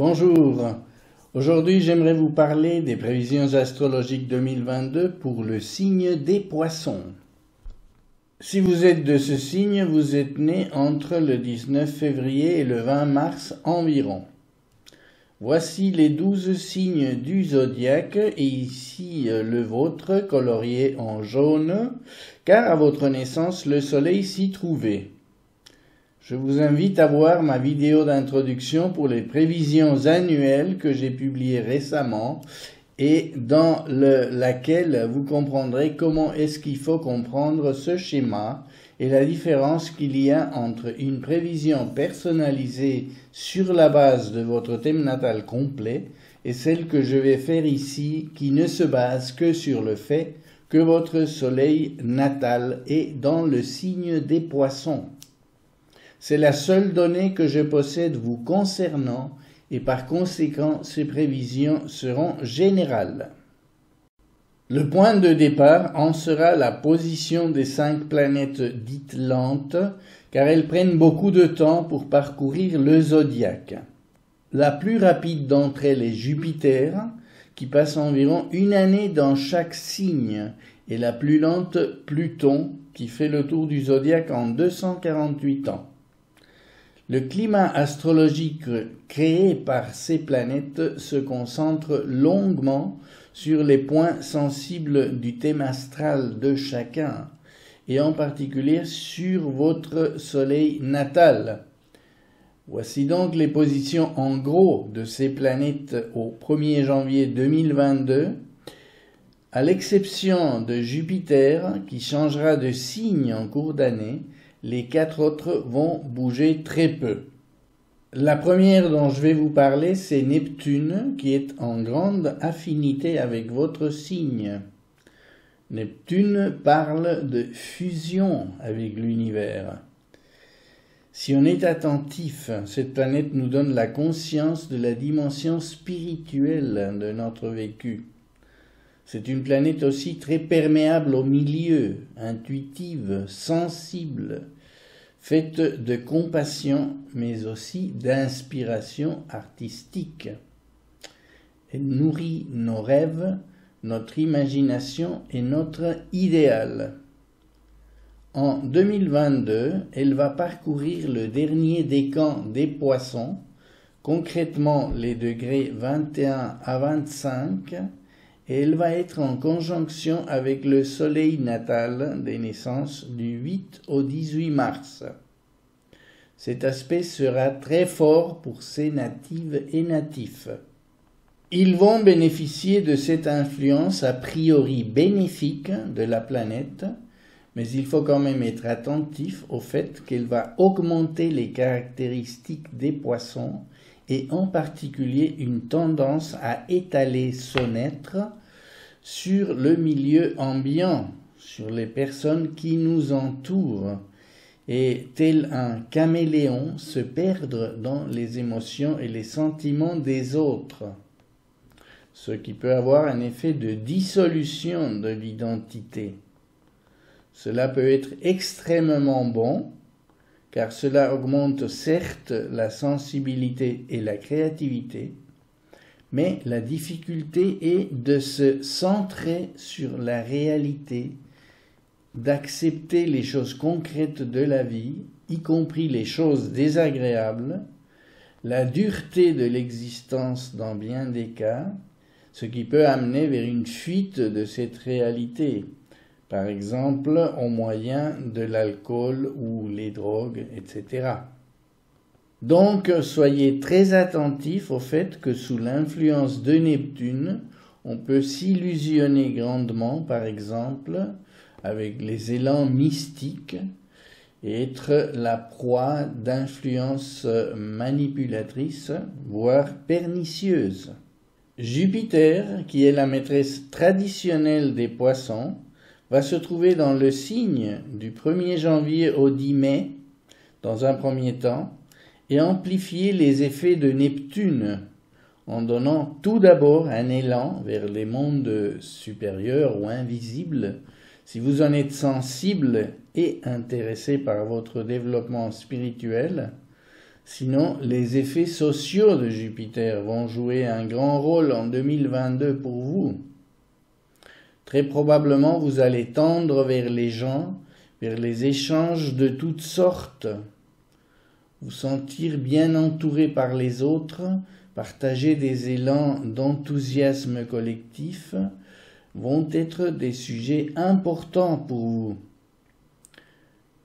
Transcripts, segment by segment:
Bonjour, aujourd'hui j'aimerais vous parler des prévisions astrologiques 2022 pour le signe des Poissons. Si vous êtes de ce signe, vous êtes né entre le 19 février et le 20 mars environ. Voici les 12 signes du zodiaque et ici le vôtre colorié en jaune, car à votre naissance le soleil s'y trouvait. Je vous invite à voir ma vidéo d'introduction pour les prévisions annuelles que j'ai publiée récemment et dans laquelle vous comprendrez comment est-ce qu'il faut comprendre ce schéma et la différence qu'il y a entre une prévision personnalisée sur la base de votre thème natal complet et celle que je vais faire ici qui ne se base que sur le fait que votre soleil natal est dans le signe des Poissons. C'est la seule donnée que je possède vous concernant et par conséquent ces prévisions seront générales. Le point de départ en sera la position des 5 planètes dites lentes car elles prennent beaucoup de temps pour parcourir le zodiaque. La plus rapide d'entre elles est Jupiter qui passe environ une année dans chaque signe et la plus lente Pluton qui fait le tour du zodiaque en 248 ans. Le climat astrologique créé par ces planètes se concentre longuement sur les points sensibles du thème astral de chacun, et en particulier sur votre soleil natal. Voici donc les positions en gros de ces planètes au 1er janvier 2022, à l'exception de Jupiter qui changera de signe en cours d'année. Les 4 autres vont bouger très peu. La première dont je vais vous parler, c'est Neptune, qui est en grande affinité avec votre signe. Neptune parle de fusion avec l'univers. Si on est attentif, cette planète nous donne la conscience de la dimension spirituelle de notre vécu. C'est une planète aussi très perméable au milieu, intuitive, sensible, faite de compassion, mais aussi d'inspiration artistique. Elle nourrit nos rêves, notre imagination et notre idéal. En 2022, elle va parcourir le dernier décan des Poissons, concrètement les degrés 21 à 25, et elle va être en conjonction avec le soleil natal des naissances du 8 au 18 mars. Cet aspect sera très fort pour ces natives et natifs. Ils vont bénéficier de cette influence a priori bénéfique de la planète, mais il faut quand même être attentif au fait qu'elle va augmenter les caractéristiques des poissons et en particulier une tendance à étaler son être sur le milieu ambiant, sur les personnes qui nous entourent, et tel un caméléon se perdre dans les émotions et les sentiments des autres, ce qui peut avoir un effet de dissolution de l'identité. Cela peut être extrêmement bon, car cela augmente certes la sensibilité et la créativité, mais la difficulté est de se centrer sur la réalité, d'accepter les choses concrètes de la vie, y compris les choses désagréables, la dureté de l'existence dans bien des cas, ce qui peut amener vers une fuite de cette réalité, par exemple au moyen de l'alcool ou les drogues, etc. Donc, soyez très attentifs au fait que sous l'influence de Neptune, on peut s'illusionner grandement, par exemple, avec les élans mystiques et être la proie d'influences manipulatrices, voire pernicieuses. Jupiter, qui est la maîtresse traditionnelle des poissons, va se trouver dans le signe du 1er janvier au 10 mai, dans un premier temps, et amplifier les effets de Neptune, en donnant tout d'abord un élan vers les mondes supérieurs ou invisibles. Si vous en êtes sensible et intéressé par votre développement spirituel, Sinon, les effets sociaux de Jupiter vont jouer un grand rôle en 2022 pour vous. Très probablement, vous allez tendre vers les gens, vers les échanges de toutes sortes, vous sentir bien entouré par les autres, partager des élans d'enthousiasme collectif, vont être des sujets importants pour vous.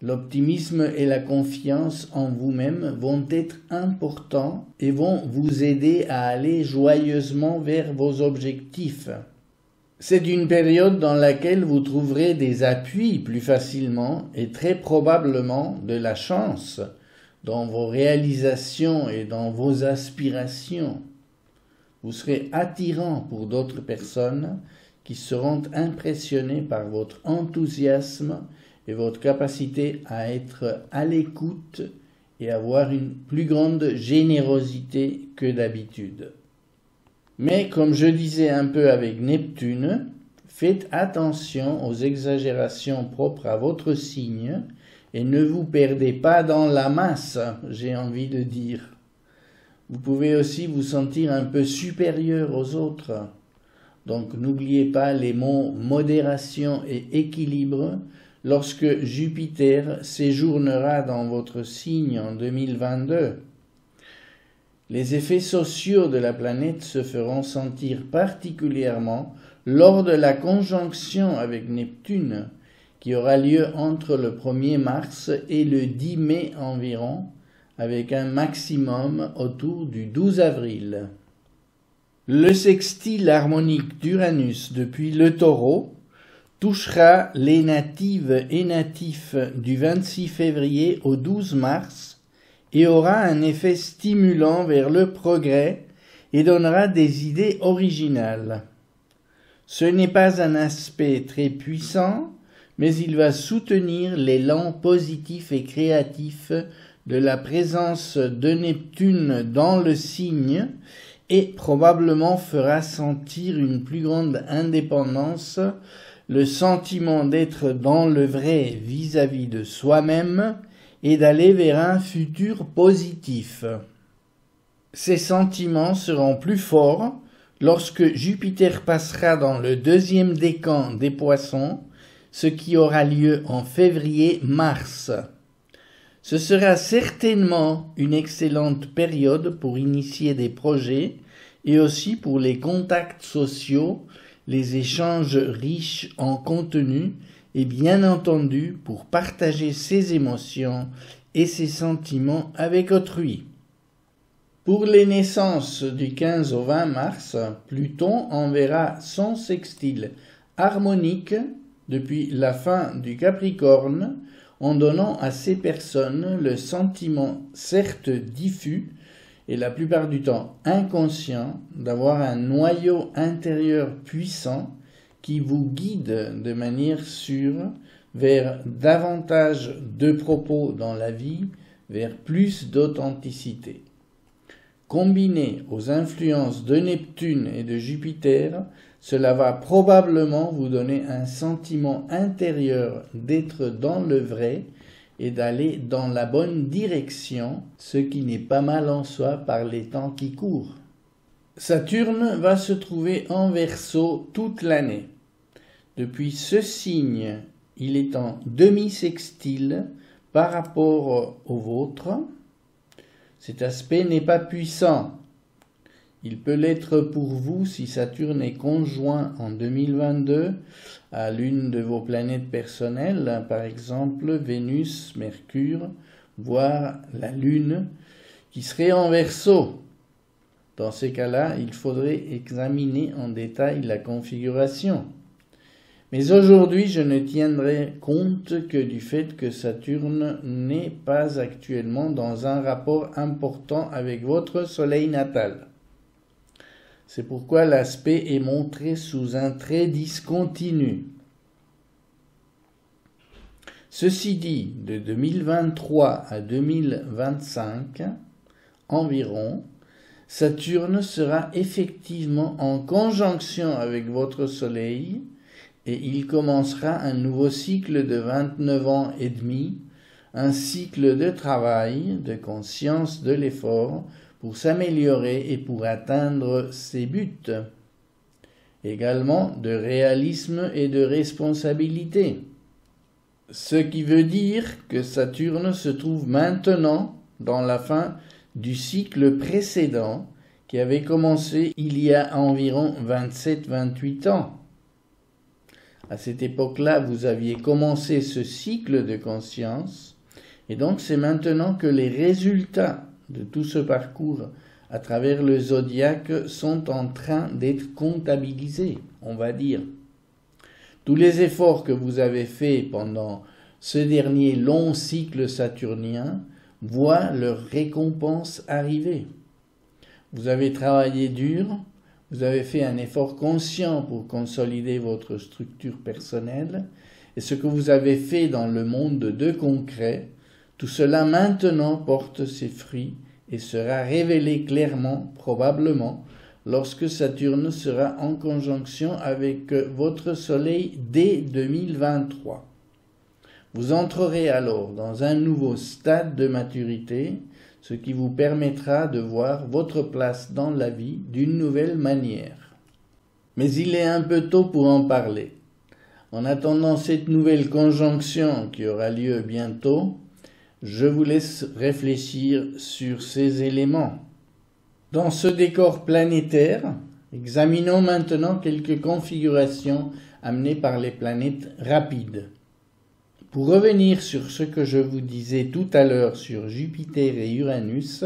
L'optimisme et la confiance en vous-même vont être importants et vont vous aider à aller joyeusement vers vos objectifs. C'est une période dans laquelle vous trouverez des appuis plus facilement et très probablement de la chance dans vos réalisations et dans vos aspirations. Vous serez attirant pour d'autres personnes qui seront impressionnées par votre enthousiasme et votre capacité à être à l'écoute et avoir une plus grande générosité que d'habitude. Mais comme je disais un peu avec Neptune, faites attention aux exagérations propres à votre signe et ne vous perdez pas dans la masse, j'ai envie de dire. Vous pouvez aussi vous sentir un peu supérieur aux autres. Donc n'oubliez pas les mots modération et équilibre lorsque Jupiter séjournera dans votre signe en 2022. Les effets sociaux de la planète se feront sentir particulièrement lors de la conjonction avec Neptune, qui aura lieu entre le 1er mars et le 10 mai environ, avec un maximum autour du 12 avril. Le sextile harmonique d'Uranus depuis le Taureau touchera les natives et natifs du 26 février au 12 mars et aura un effet stimulant vers le progrès et donnera des idées originales. Ce n'est pas un aspect très puissant, mais il va soutenir l'élan positif et créatif de la présence de Neptune dans le signe et probablement fera sentir une plus grande indépendance, le sentiment d'être dans le vrai vis-à-vis de soi-même et d'aller vers un futur positif. Ces sentiments seront plus forts lorsque Jupiter passera dans le 2e décan des Poissons, ce qui aura lieu en février-mars. Ce sera certainement une excellente période pour initier des projets et aussi pour les contacts sociaux, les échanges riches en contenu et bien entendu pour partager ses émotions et ses sentiments avec autrui. Pour les naissances du 15 au 20 mars, Pluton enverra son sextile harmonique depuis la fin du Capricorne, en donnant à ces personnes le sentiment certes diffus et la plupart du temps inconscient d'avoir un noyau intérieur puissant qui vous guide de manière sûre vers davantage de propos dans la vie, vers plus d'authenticité. Combiné aux influences de Neptune et de Jupiter, cela va probablement vous donner un sentiment intérieur d'être dans le vrai et d'aller dans la bonne direction, ce qui n'est pas mal en soi par les temps qui courent. Saturne va se trouver en Verseau toute l'année. Depuis ce signe, il est en demi-sextile par rapport au vôtre. Cet aspect n'est pas puissant. Il peut l'être pour vous si Saturne est conjoint en 2022 à l'une de vos planètes personnelles, par exemple Vénus, Mercure, voire la Lune, qui serait en Verseau. Dans ces cas-là, il faudrait examiner en détail la configuration. Mais aujourd'hui, je ne tiendrai compte que du fait que Saturne n'est pas actuellement dans un rapport important avec votre Soleil natal. C'est pourquoi l'aspect est montré sous un trait discontinu. Ceci dit, de 2023 à 2025 environ, Saturne sera effectivement en conjonction avec votre Soleil et il commencera un nouveau cycle de 29 ans et demi un cycle de travail, de conscience de l'effort pour s'améliorer et pour atteindre ses buts. Également de réalisme et de responsabilité. Ce qui veut dire que Saturne se trouve maintenant dans la fin du cycle précédent qui avait commencé il y a environ 27-28 ans. À cette époque-là, vous aviez commencé ce cycle de conscience, et donc c'est maintenant que les résultats de tout ce parcours à travers le zodiaque sont en train d'être comptabilisés, on va dire. Tous les efforts que vous avez faits pendant ce dernier long cycle saturnien voient leur récompense arriver. Vous avez travaillé dur, vous avez fait un effort conscient pour consolider votre structure personnelle, et ce que vous avez fait dans le monde de concret, tout cela maintenant porte ses fruits et sera révélé clairement, probablement, lorsque Saturne sera en conjonction avec votre Soleil dès 2023. Vous entrerez alors dans un nouveau stade de maturité, ce qui vous permettra de voir votre place dans la vie d'une nouvelle manière. Mais il est un peu tôt pour en parler. En attendant cette nouvelle conjonction qui aura lieu bientôt, je vous laisse réfléchir sur ces éléments. Dans ce décor planétaire, examinons maintenant quelques configurations amenées par les planètes rapides. Pour revenir sur ce que je vous disais tout à l'heure sur Jupiter et Uranus,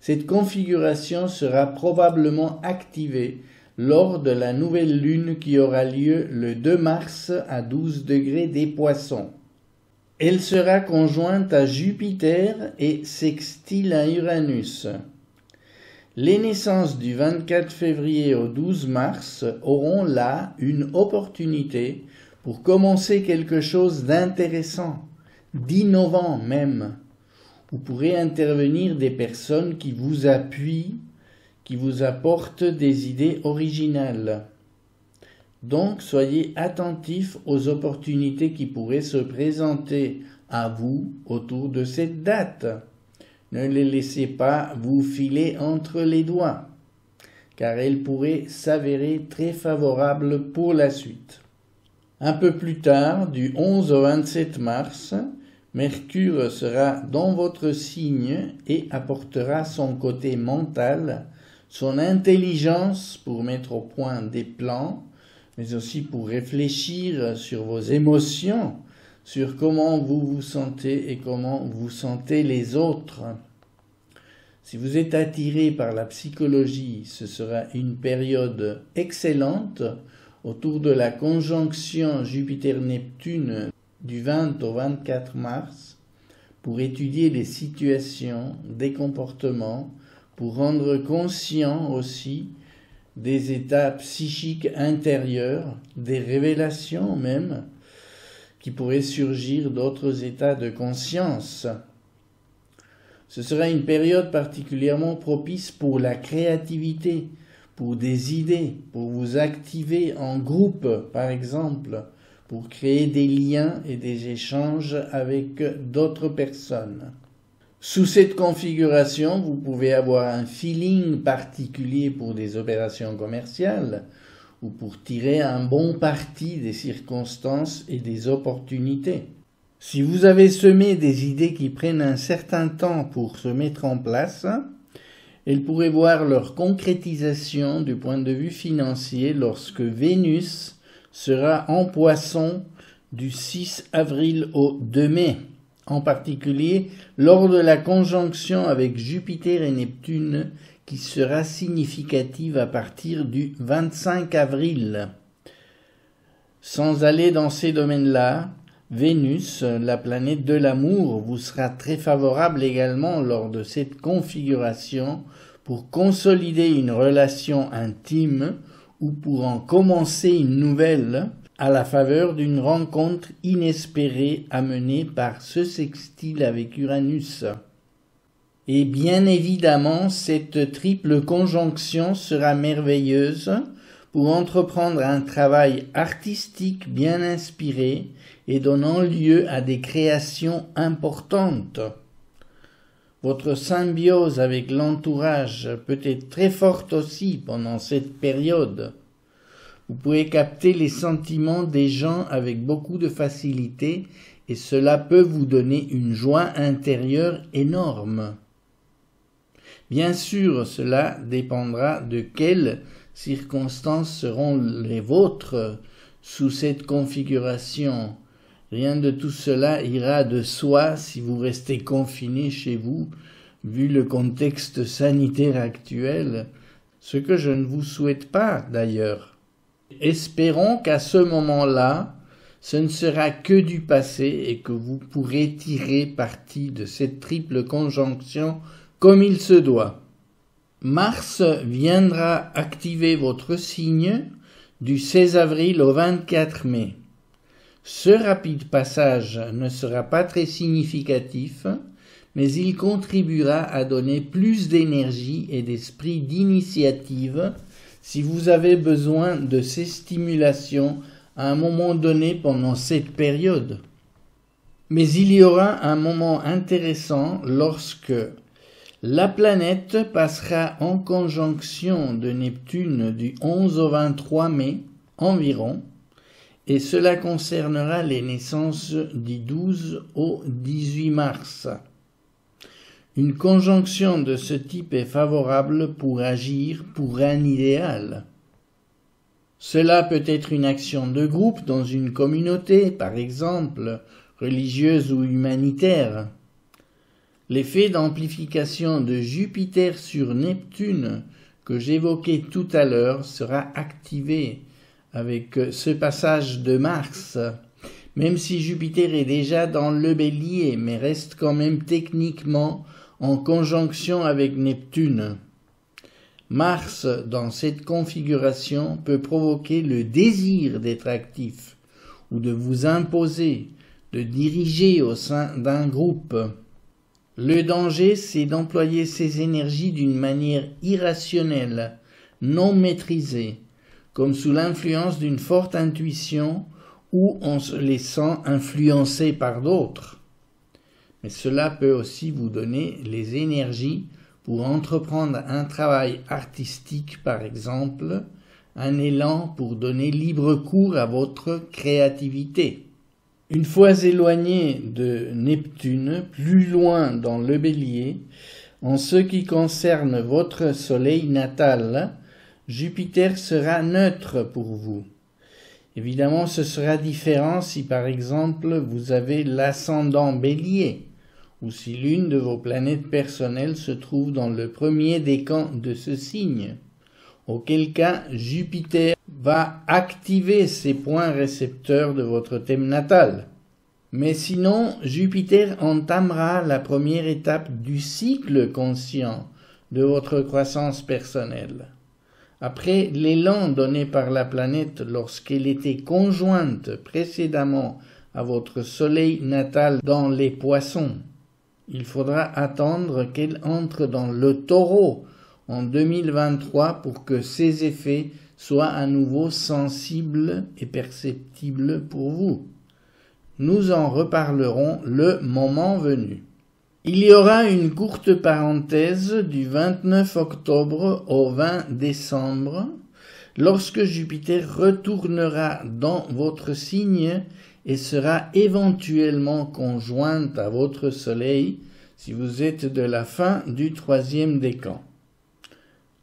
cette configuration sera probablement activée lors de la nouvelle lune qui aura lieu le 2 mars à 12 degrés des Poissons. Elle sera conjointe à Jupiter et sextile à Uranus. Les naissances du 24 février au 12 mars auront là une opportunité pour commencer quelque chose d'intéressant, d'innovant même, où pourraient intervenir des personnes qui vous appuient, qui vous apportent des idées originales. Donc, soyez attentifs aux opportunités qui pourraient se présenter à vous autour de cette date. Ne les laissez pas vous filer entre les doigts, car elles pourraient s'avérer très favorables pour la suite. Un peu plus tard, du 11 au 27 mars, Mercure sera dans votre signe et apportera son côté mental, son intelligence pour mettre au point des plans, mais aussi pour réfléchir sur vos émotions, sur comment vous vous sentez et comment vous sentez les autres. Si vous êtes attiré par la psychologie, ce sera une période excellente autour de la conjonction Jupiter-Neptune du 20 au 24 mars pour étudier les situations, des comportements, pour rendre conscient aussi des états psychiques intérieurs, des révélations même, qui pourraient surgir d'autres états de conscience. Ce sera une période particulièrement propice pour la créativité, pour des idées, pour vous activer en groupe, par exemple, pour créer des liens et des échanges avec d'autres personnes. Sous cette configuration, vous pouvez avoir un feeling particulier pour des opérations commerciales ou pour tirer un bon parti des circonstances et des opportunités. Si vous avez semé des idées qui prennent un certain temps pour se mettre en place, elles pourraient voir leur concrétisation du point de vue financier lorsque Vénus sera en Poisson du 6 avril au 2 mai, en particulier lors de la conjonction avec Jupiter et Neptune qui sera significative à partir du 25 avril. Sans aller dans ces domaines-là, Vénus, la planète de l'amour, vous sera très favorable également lors de cette configuration pour consolider une relation intime ou pour en commencer une nouvelle à la faveur d'une rencontre inespérée amenée par ce sextile avec Uranus. Et bien évidemment, cette triple conjonction sera merveilleuse pour entreprendre un travail artistique bien inspiré et donnant lieu à des créations importantes. Votre symbiose avec l'entourage peut être très forte aussi pendant cette période. Vous pouvez capter les sentiments des gens avec beaucoup de facilité et cela peut vous donner une joie intérieure énorme. Bien sûr, cela dépendra de quelles circonstances seront les vôtres sous cette configuration. Rien de tout cela ira de soi si vous restez confiné chez vous, vu le contexte sanitaire actuel, ce que je ne vous souhaite pas d'ailleurs. Espérons qu'à ce moment-là, ce ne sera que du passé et que vous pourrez tirer parti de cette triple conjonction comme il se doit. Mars viendra activer votre signe du 16 avril au 24 mai. Ce rapide passage ne sera pas très significatif, mais il contribuera à donner plus d'énergie et d'esprit d'initiative si vous avez besoin de ces stimulations à un moment donné pendant cette période. Mais il y aura un moment intéressant lorsque la planète passera en conjonction de Neptune du 11 au 23 mai environ, et cela concernera les naissances du 12 au 18 mars. Une conjonction de ce type est favorable pour agir pour un idéal. Cela peut être une action de groupe dans une communauté, par exemple, religieuse ou humanitaire. L'effet d'amplification de Jupiter sur Neptune que j'évoquais tout à l'heure sera activé avec ce passage de Mars, même si Jupiter est déjà dans le Bélier, mais reste quand même techniquement en conjonction avec Neptune. Mars, dans cette configuration, peut provoquer le désir d'être actif ou de vous imposer, de diriger au sein d'un groupe. Le danger, c'est d'employer ces énergies d'une manière irrationnelle, non maîtrisée, comme sous l'influence d'une forte intuition ou en se laissant influencer par d'autres. Mais cela peut aussi vous donner les énergies pour entreprendre un travail artistique, par exemple, un élan pour donner libre cours à votre créativité. Une fois éloigné de Neptune, plus loin dans le Bélier, en ce qui concerne votre soleil natal, Jupiter sera neutre pour vous. Évidemment, ce sera différent si par exemple vous avez l'ascendant Bélier, ou si l'une de vos planètes personnelles se trouve dans le premier décan de ce signe, auquel cas Jupiter va activer ces points récepteurs de votre thème natal. Mais sinon, Jupiter entamera la première étape du cycle conscient de votre croissance personnelle. Après l'élan donné par la planète lorsqu'elle était conjointe précédemment à votre soleil natal dans les Poissons, il faudra attendre qu'elle entre dans le Taureau en 2023 pour que ses effets soient à nouveau sensibles et perceptibles pour vous. Nous en reparlerons le moment venu. Il y aura une courte parenthèse du 29 octobre au 20 décembre, lorsque Jupiter retournera dans votre signe et sera éventuellement conjointe à votre Soleil si vous êtes de la fin du 3e décan.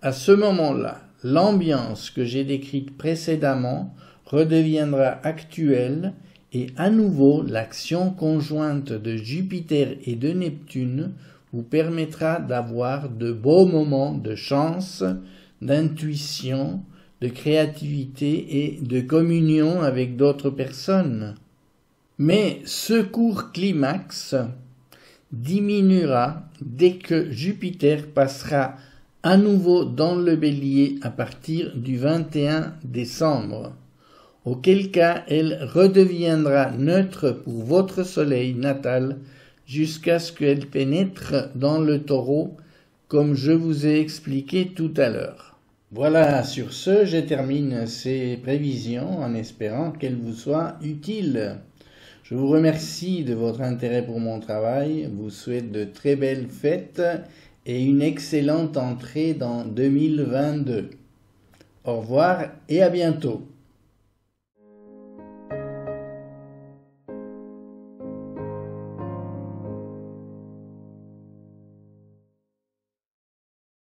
À ce moment-là, l'ambiance que j'ai décrite précédemment redeviendra actuelle et à nouveau l'action conjointe de Jupiter et de Neptune vous permettra d'avoir de beaux moments de chance, d'intuition, de créativité et de communion avec d'autres personnes. Mais ce court climax diminuera dès que Jupiter passera à nouveau dans le Bélier à partir du 21 décembre, auquel cas elle redeviendra neutre pour votre soleil natal jusqu'à ce qu'elle pénètre dans le Taureau, comme je vous ai expliqué tout à l'heure. Voilà, sur ce, je termine ces prévisions en espérant qu'elles vous soient utiles. Je vous remercie de votre intérêt pour mon travail, vous souhaite de très belles fêtes et une excellente entrée dans 2022. Au revoir et à bientôt.